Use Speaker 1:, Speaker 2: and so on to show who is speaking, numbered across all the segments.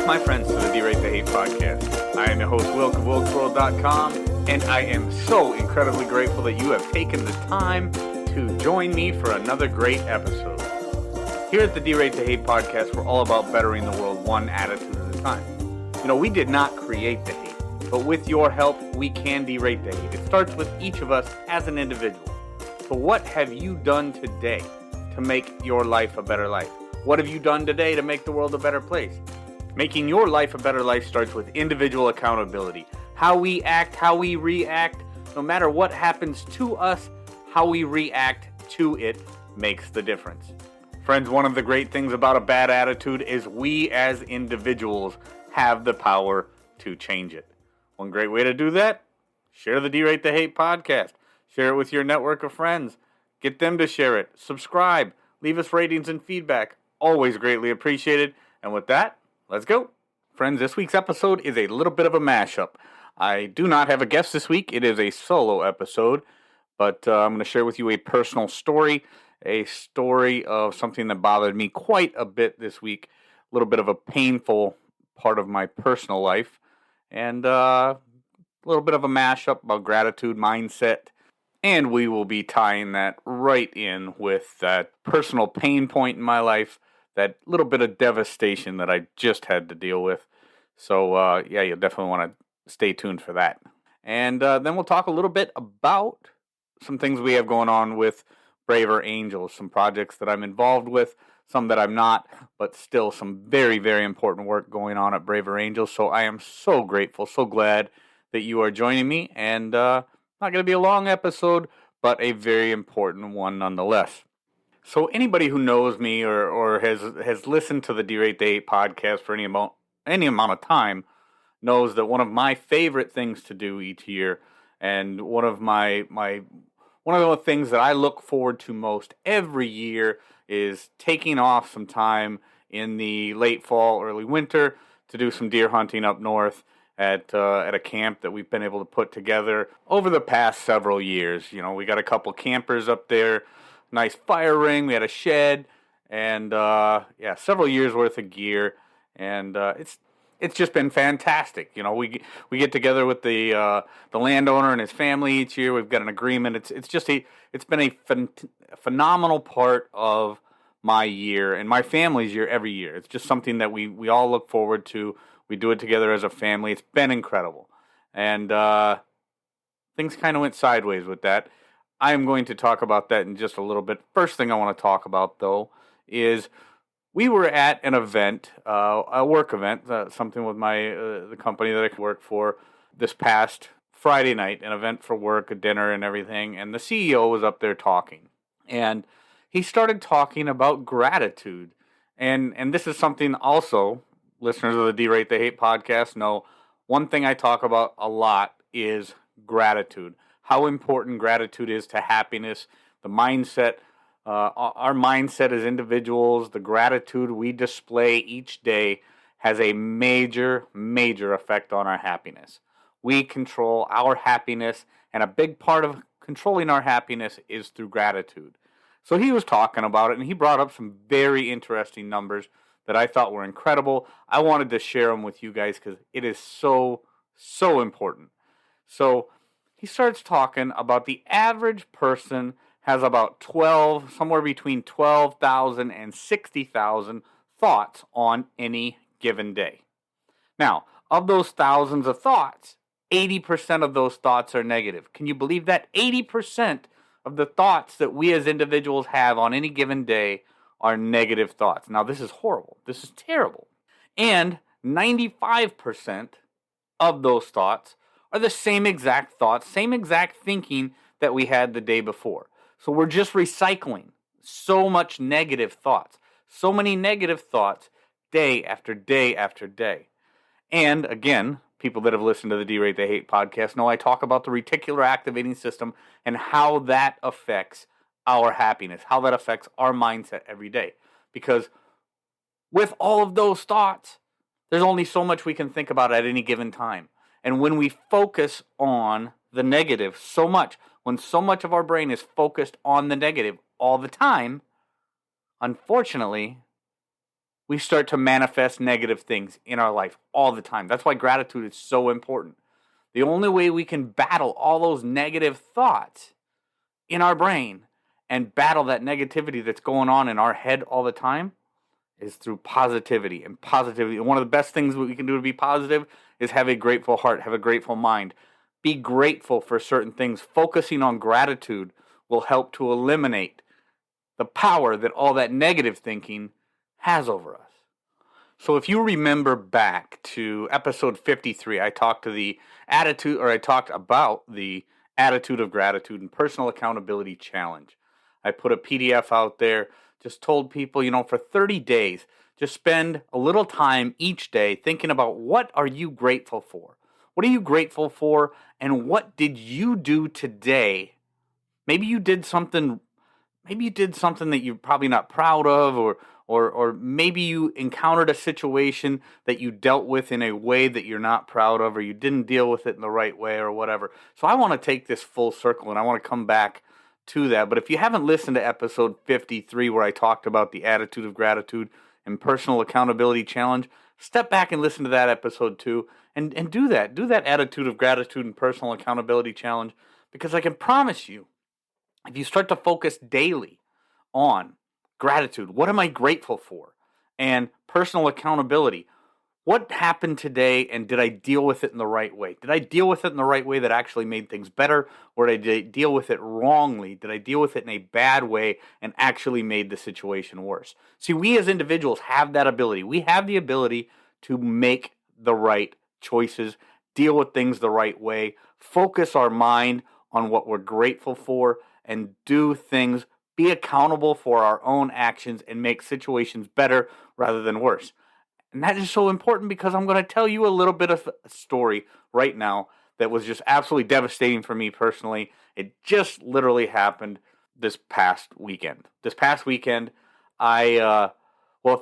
Speaker 1: back, my friends, to the D-Rate the Hate podcast. I am your host, Wilk of WilkWorld.com, and I am so incredibly grateful that you have taken the time to join me for another great episode. Here at the D-Rate the Hate podcast, we're all about bettering the world one attitude at a time. You know, we did not create the hate, but with your help, we can derate the hate. It starts with each of us as an individual. So what have you done today to make your life a better life? What have you done today to make the world a better place? Making your life a better life starts with individual accountability. How we act, how we react, no matter what happens to us, how we react to it makes the difference. Friends, one of the great things about a bad attitude is we as individuals have the power to change it. One great way to do that, share the D-Rate the Hate podcast. Share it with your network of friends. Get them to share it. Subscribe. Leave us ratings and feedback. Always greatly appreciated. And with that, let's go. Friends, this week's episode is a little bit of a mashup. I do not have a guest this week. It is a solo episode. But I'm going to share with you a personal story. A story of something that bothered me quite a bit this week. A little bit of a painful part of my personal life. And a little bit of a mashup about gratitude, mindset. And we will be tying that right in with that personal pain point in my life. That little bit of devastation that I just had to deal with. So, you'll definitely want to stay tuned for that. And then we'll talk a little bit about some things we have going on with Braver Angels, some projects that I'm involved with, some that I'm not, but still some very, very important work going on at Braver Angels. So I am so grateful, so glad that you are joining me. And not going to be a long episode, but a very important one nonetheless. So anybody who knows me or has listened to the D-Rate the Hate podcast for any amount of time knows that one of my favorite things to do each year, and one of the things that I look forward to most every year, is taking off some time in the late fall, early winter to do some deer hunting up north at a camp that we've been able to put together over the past several years. You know, we got a couple campers up there. Nice fire ring, we had a shed, and several years worth of gear, and it's just been fantastic. You know, we get together with the landowner and his family each year. We've got an agreement. It's been a phenomenal part of my year and my family's year every year. It's just something that we all look forward to. We do it together as a family. It's been incredible, and things kind of went sideways with that. I am going to talk about that in just a little bit. First thing I want to talk about, though, is we were at an event, a work event, something with the company that I work for, this past Friday night, an event for work, a dinner and everything, and the CEO was up there talking. And he started talking about gratitude. And this is something also, listeners of the D-Rate the Hate podcast know, one thing I talk about a lot is gratitude. How important gratitude is to happiness, the mindset, our mindset as individuals, the gratitude we display each day has a major, major effect on our happiness. We control our happiness, and a big part of controlling our happiness is through gratitude. So he was talking about it, and he brought up some very interesting numbers that I thought were incredible. I wanted to share them with you guys because it is so, so important. So he starts talking about the average person has about somewhere between 12,000 and 60,000 thoughts on any given day. Now, of those thousands of thoughts, 80% of those thoughts are negative. Can you believe that? 80% of the thoughts that we as individuals have on any given day are negative thoughts. Now, this is horrible. This is terrible. And 95% of those thoughts are the same exact thoughts, same exact thinking that we had the day before. So we're just recycling so much negative thoughts, so many negative thoughts day after day after day. And again, people that have listened to the D-Rate the Hate podcast know I talk about the reticular activating system and how that affects our happiness, how that affects our mindset every day. Because with all of those thoughts, there's only so much we can think about at any given time. And when we focus on the negative so much, when so much of our brain is focused on the negative all the time, unfortunately, we start to manifest negative things in our life all the time. That's why gratitude is so important. The only way we can battle all those negative thoughts in our brain and battle that negativity that's going on in our head all the time is through positivity. And positivity, one of the best things that we can do to be positive is have a grateful heart, have a grateful mind. Be grateful for certain things. Focusing on gratitude will help to eliminate the power that all that negative thinking has over us. So if you remember back to episode 53, I talked about the attitude of gratitude and personal accountability challenge. I put a PDF out there, just told people, for 30 days, just spend a little time each day thinking about what are you grateful for? What are you grateful for? And what did you do today? Maybe you did something that you're probably not proud of, or maybe you encountered a situation that you dealt with in a way that you're not proud of, or you didn't deal with it in the right way, or whatever. So I want to take this full circle, and I want to come back to that. But if you haven't listened to episode 53, where I talked about the attitude of gratitude and personal accountability challenge, step back and listen to that episode too, and do that. Do that attitude of gratitude and personal accountability challenge, because I can promise you, if you start to focus daily on gratitude, what am I grateful for? And personal accountability, what happened today and did I deal with it in the right way? Did I deal with it in the right way that actually made things better? Or did I deal with it wrongly? Did I deal with it in a bad way and actually made the situation worse? See, we as individuals have that ability. We have the ability to make the right choices, deal with things the right way, focus our mind on what we're grateful for, and do things, be accountable for our own actions, and make situations better rather than worse. And that is so important because I'm going to tell you a little bit of a story right now that was just absolutely devastating for me personally. It just literally happened this past weekend. A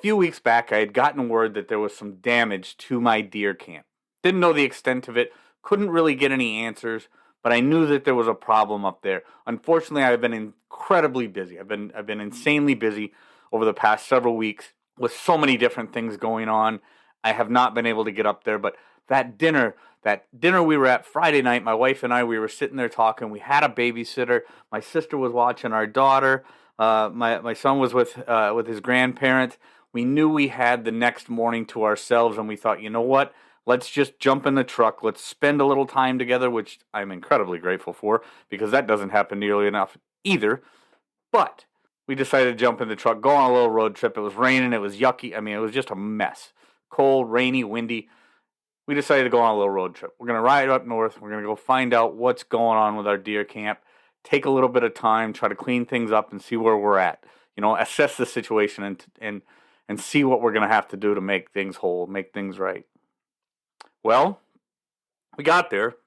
Speaker 1: few weeks back, I had gotten word that there was some damage to my deer camp. Didn't know the extent of it, couldn't really get any answers, but I knew that there was a problem up there. Unfortunately, I've been incredibly busy. I've been insanely busy over the past several weeks with so many different things going on. I have not been able to get up there, but that dinner we were at Friday night, my wife and I, we were sitting there talking. We had a babysitter. My sister was watching our daughter. My son was with his grandparents. We knew we had the next morning to ourselves, and we thought, you know what? Let's just jump in the truck. Let's spend a little time together, which I'm incredibly grateful for because that doesn't happen nearly enough either. But we decided to jump in the truck, go on a little road trip. It was raining. It was yucky. I mean, it was just a mess. Cold, rainy, windy. We decided to go on a little road trip. We're going to ride up north. We're going to go find out what's going on with our deer camp, take a little bit of time, try to clean things up and see where we're at. Assess the situation and see what we're going to have to do to make things whole, make things right. Well, we got there,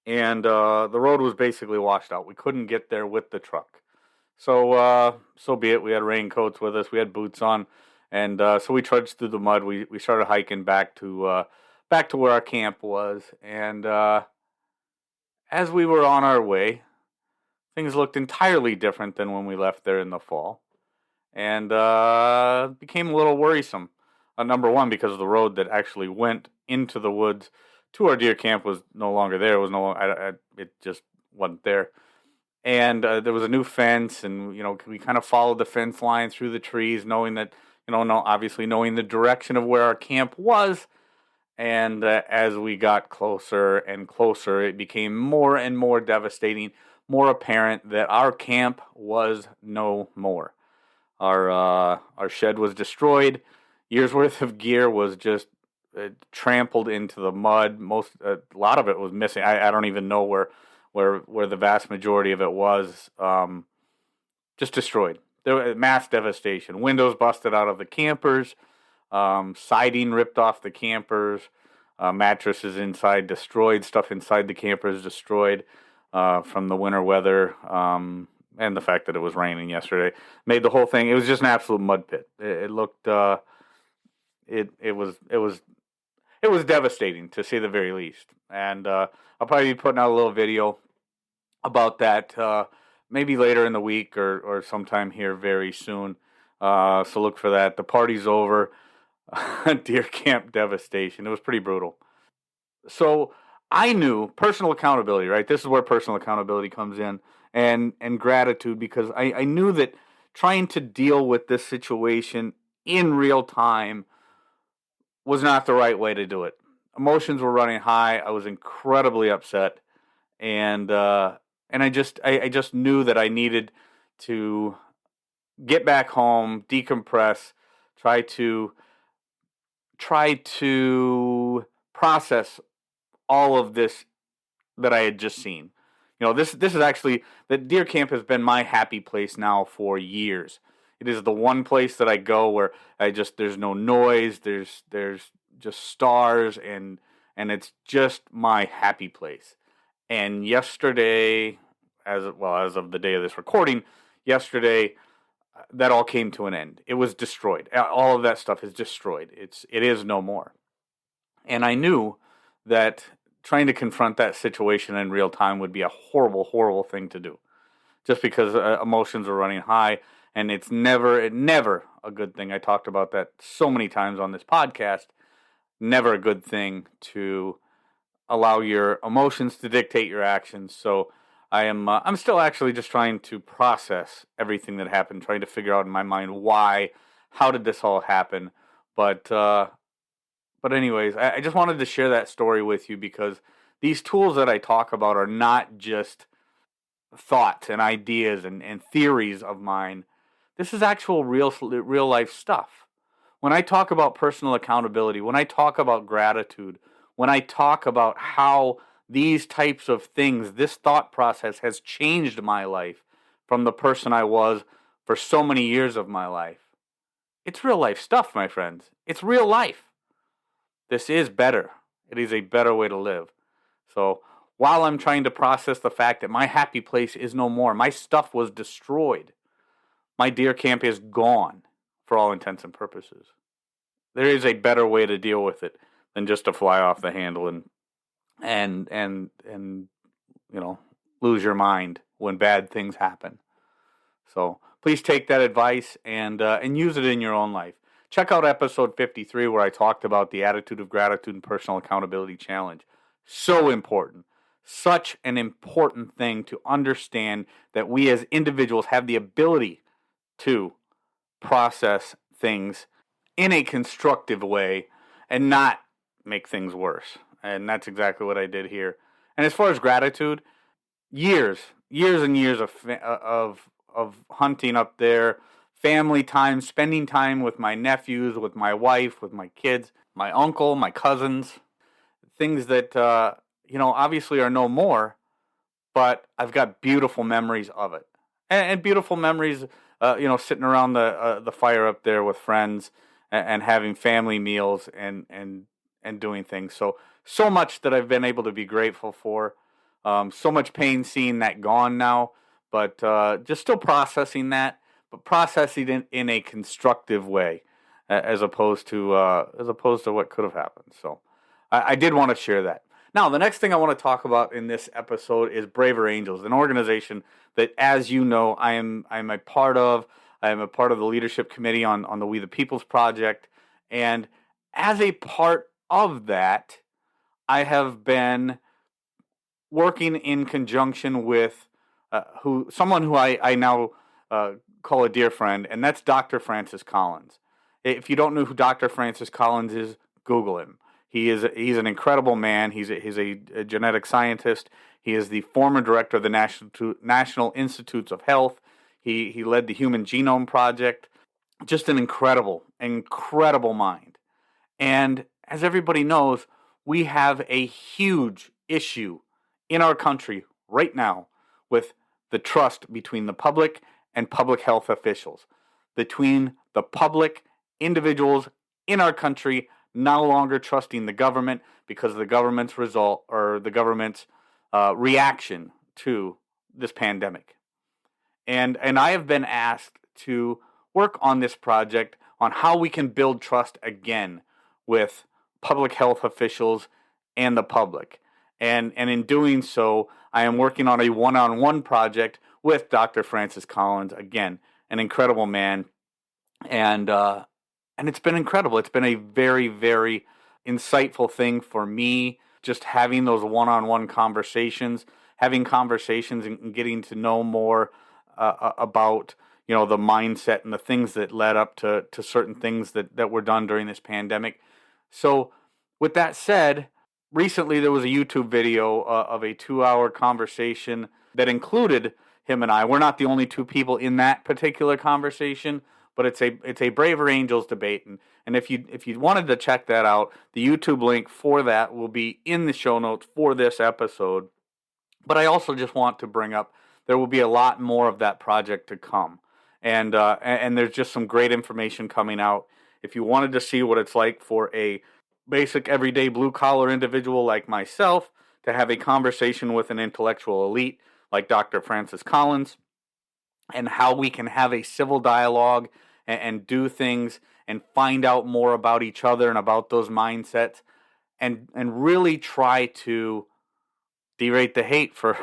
Speaker 1: and the road was basically washed out. We couldn't get there with the truck. So be it. We had raincoats with us. We had boots on, and so we trudged through the mud. We started hiking back to where our camp was, and as we were on our way, things looked entirely different than when we left there in the fall, and became a little worrisome. Number one, because the road that actually went into the woods to our deer camp was no longer there. It was it just wasn't there. And there was a new fence, and we kind of followed the fence line through the trees, knowing that obviously knowing the direction of where our camp was. And as we got closer and closer, it became more and more devastating, more apparent that our camp was no more. Our shed was destroyed. Years worth of gear was just trampled into the mud. A lot of it was missing. I don't even know where the vast majority of it was. Just destroyed. There was mass devastation. Windows busted out of the campers. Siding ripped off the campers. Mattresses inside destroyed. Stuff inside the campers destroyed from the winter weather. And the fact that it was raining yesterday made the whole thing. It was just an absolute mud pit. It looked. It was devastating, to say the very least. And I'll probably be putting out a little video about that maybe later in the week or sometime here very soon. So look for that. The party's over. Deer camp devastation. It was pretty brutal. So I knew personal accountability, right? This is where personal accountability comes in, and gratitude, because I knew that trying to deal with this situation in real time was not the right way to do it. Emotions were running high. I was incredibly upset, and I just knew that I needed to get back home, decompress, try to try to process all of this that I had just seen. This is actually, the deer camp has been my happy place now for years. It is the one place that I go where there's no noise, there's just stars, and it's just my happy place. And yesterday, as of the day of this recording, yesterday, that all came to an end. It was destroyed. All of that stuff is destroyed. It is no more. And I knew that trying to confront that situation in real time would be a horrible, horrible thing to do, just because emotions are running high, and it's never a good thing. I talked about that so many times on this podcast. Never a good thing to allow your emotions to dictate your actions. So I'm still actually just trying to process everything that happened, trying to figure out in my mind how did this all happen. But anyways, I just wanted to share that story with you, because these tools that I talk about are not just thoughts and ideas and theories of mine. This is actual real life stuff. When I talk about personal accountability, when I talk about gratitude, when I talk about how these types of things, this thought process has changed my life from the person I was for so many years of my life. It's real life stuff, my friends. It's real life. This is better. It is a better way to live. So while I'm trying to process the fact that my happy place is no more, my stuff was destroyed, my deer camp is gone for all intents and purposes. There is a better way to deal with it than just to fly off the handle and lose your mind when bad things happen. So please take that advice and use it in your own life. Check out episode 53, where I talked about the attitude of gratitude and personal accountability challenge. So important. Such an important thing to understand, that we as individuals have the ability to process things in a constructive way and not make things worse. And that's exactly what I did here. And as far as gratitude, years and years of hunting up there, family time, spending time with my nephews, with my wife, with my kids, my uncle, my cousins, things that obviously are no more, but I've got beautiful memories of it, and beautiful memories, sitting around the fire up there with friends, and having family meals, and doing things. So much that I've been able to be grateful for. So much pain seeing that gone now, but just still processing that, but processing it in a constructive way, as opposed to what could have happened. So I did want to share that. Now, the next thing I want to talk about in this episode is Braver Angels, an organization that, as you know, I am a part of. I am a part of the leadership committee on the We the People's Project, and as a part of that, I have been working in conjunction with someone who I now call a dear friend, and that's Dr. Francis Collins. If you don't know who Dr. Francis Collins is, Google him. He's an incredible man. He's a genetic scientist. He is the former director of the National Institutes of Health. He led the Human Genome Project. Just an incredible mind. And as everybody knows, we have a huge issue in our country right now with the trust between the public and public health officials, between the public, individuals in our country no longer trusting the government because of the government's reaction to this pandemic. And I have been asked to work on this project on how we can build trust again with public health officials and the public. And in doing so, I am working on a one-on-one project with Dr. Francis Collins, again, an incredible man. And And it's been incredible. It's been a very, very insightful thing for me, just having those one-on-one conversations, having conversations and getting to know more about, the mindset and the things that led up to certain things that were done during this pandemic. So with that said, recently there was a YouTube video of a 2-hour conversation that included him and I. We're not the only two people in that particular conversation, but it's a Braver Angels debate. And if you wanted to check that out, the YouTube link for that will be in the show notes for this episode. But I also just want to bring up, there will be a lot more of that project to come. And there's just some great information coming out. If you wanted to see what it's like for a basic everyday blue-collar individual like myself to have a conversation with an intellectual elite like Dr. Francis Collins, and how we can have a civil dialogue and do things and find out more about each other and about those mindsets, and really try to derate the hate, for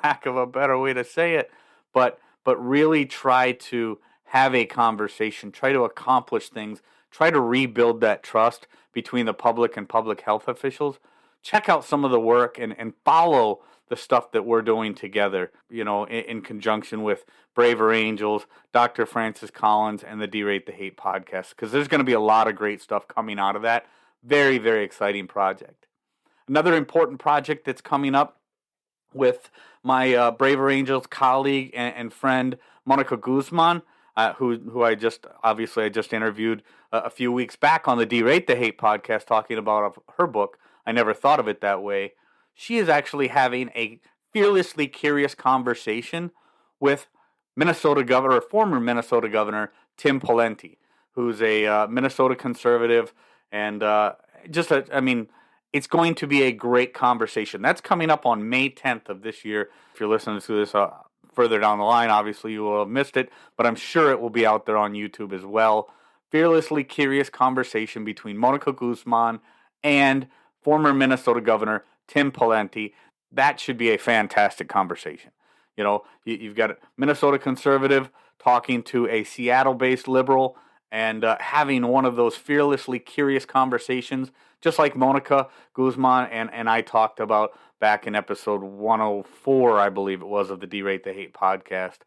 Speaker 1: lack of a better way to say it, but really try to have a conversation, try to accomplish things, try to rebuild that trust between the public and public health officials. Check out some of the work and follow the stuff that we're doing together, in conjunction with Braver Angels, Dr. Francis Collins, and the Derate the Hate podcast, because there's going to be a lot of great stuff coming out of that. Very, very exciting project. Another important project that's coming up with my Braver Angels colleague and friend, Monica Guzman, who I just interviewed a few weeks back on the Derate the Hate podcast, talking about her book, I Never Thought of It That Way. She is actually having a fearlessly curious conversation with former Minnesota Governor Tim Pawlenty, who's a Minnesota conservative, and it's going to be a great conversation. That's coming up on May 10th of this year. If you're listening to this further down the line, obviously you will have missed it, but I'm sure it will be out there on YouTube as well. Fearlessly curious conversation between Monica Guzman and former Minnesota Governor Tim Pawlenty. That should be a fantastic conversation. You've got a Minnesota conservative talking to a Seattle-based liberal, and having one of those fearlessly curious conversations, just like Monica Guzman and I talked about back in episode 104, I believe it was, of the Derate the Hate podcast.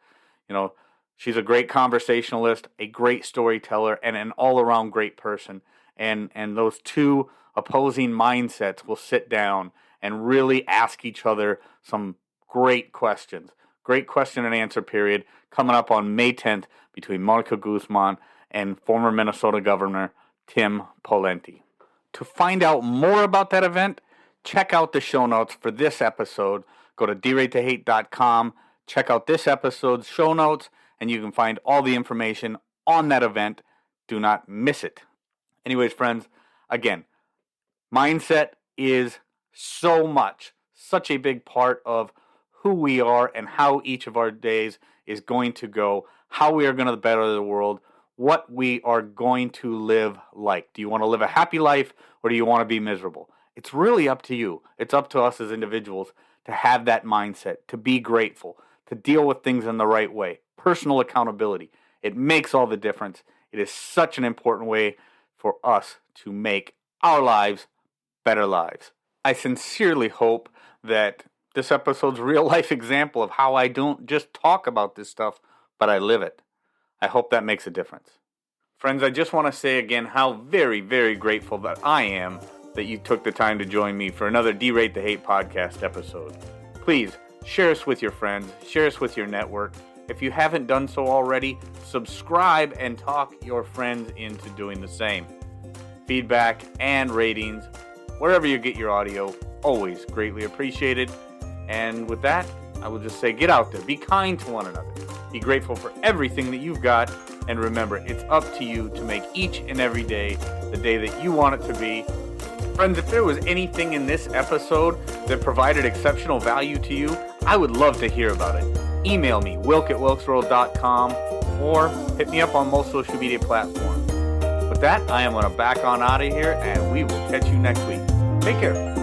Speaker 1: She's a great conversationalist, a great storyteller, and an all-around great person. And those two opposing mindsets will sit down and really ask each other some great questions. Great question and answer period coming up on May 10th between Monica Guzman and former Minnesota Governor Tim Pawlenty. To find out more about that event, check out the show notes for this episode. Go to deratethehate.com, check out this episode's show notes, and you can find all the information on that event. Do not miss it. Anyways, friends, again, mindset is such a big part of who we are and how each of our days is going to go, how we are going to better the world, what we are going to live like. Do you want to live a happy life, or do you want to be miserable? It's really up to you. It's up to us as individuals to have that mindset, to be grateful, to deal with things in the right way. Personal accountability. It makes all the difference. It is such an important way for us to make our lives better lives. I sincerely hope that this episode's a real life example of how I don't just talk about this stuff, but I live it. I hope that makes a difference. Friends, I just want to say again how very, very grateful that I am that you took the time to join me for another Derate the Hate podcast episode. Please share us with your friends, share us with your network. If you haven't done so already, subscribe and talk your friends into doing the same. Feedback and ratings, wherever you get your audio, always greatly appreciated. And with that, I will just say, get out there, be kind to one another, be grateful for everything that you've got, and remember, it's up to you to make each and every day the day that you want it to be. Friends, if there was anything in this episode that provided exceptional value to you, I would love to hear about it. Email me, wilk@wilksworld.com, or hit me up on most social media platforms. With that, I am going to back on out of here, and we will catch you next week. Take care.